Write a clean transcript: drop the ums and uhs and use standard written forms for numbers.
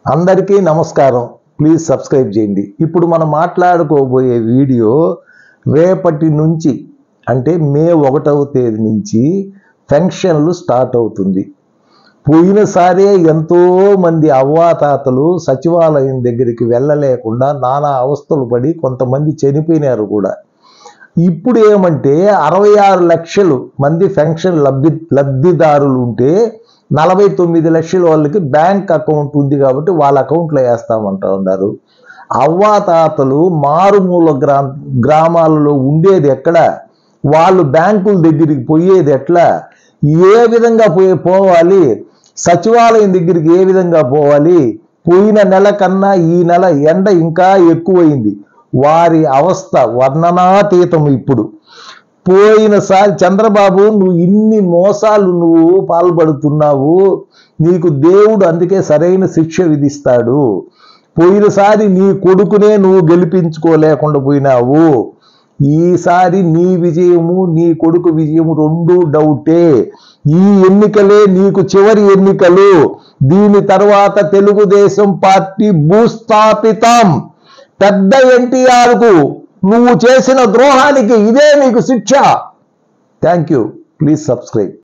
అందరికీ నమస్కారం. Please subscribe చేయండి. ఇప్పుడు మనం మాట్లాడుకోబోయే వీడియో రేపటి నుంచి అంటే మే 1వ తేదీ నుంచి పెన్షన్లు స్టార్ట్ అవుతుంది. పోయినసారే ఎంతో మంది అవ్వాతాతలు సచివాలయం దగ్గరికి వెళ్ళలేకుండా నానా అవస్థలు పడి కొంతమంది చనిపోయినారు కూడా. ఇప్పుడు ఏమంటే 66 లక్షలు మంది పెన్షన్ లబ్ధిదారులు ఉంటే 49 లక్షల వాళ్ళకి బ్యాంక్ అకౌంట్ ఉంది కాబట్టి వాళ్ళ అకౌంట్లో వేస్తామంటా ఉన్నారు. అవ్వాతాతలు మారుమూల గ్రామాలలో ఉండేది ఎక్కడ, వాళ్ళు బ్యాంకుల దగ్గరికి పోయేది ఎట్లా, ఏ విధంగా పోవాలి, సచివాలయం దగ్గరికి ఏ విధంగా పోవాలి, పోయిన నెల కన్నా ఈ నెల ఎండ ఇంకా ఎక్కువైంది. వారి అవస్థ వర్ణనాతీతం. ఇప్పుడు పోయినసారి చంద్రబాబు నువ్వు ఇన్ని మోసాలు నువ్వు పాల్పడుతున్నావు, నీకు దేవుడు అందుకే సరైన శిక్ష విధిస్తాడు. పోయినసారి నీ కొడుకునే నువ్వు గెలిపించుకోలేకుండా పోయినావు. ఈసారి నీ విజయము నీ కొడుకు విజయము రెండు డౌటే. ఈ ఎన్నికలే నీకు చివరి ఎన్నికలు. దీని తర్వాత తెలుగుదేశం పార్టీ భూస్థాపితం. పెద్ద ఎన్టీఆర్కు నువ్వు చేసిన ద్రోహానికి ఇదే నీకు శిక్ష. Thank you. Please subscribe.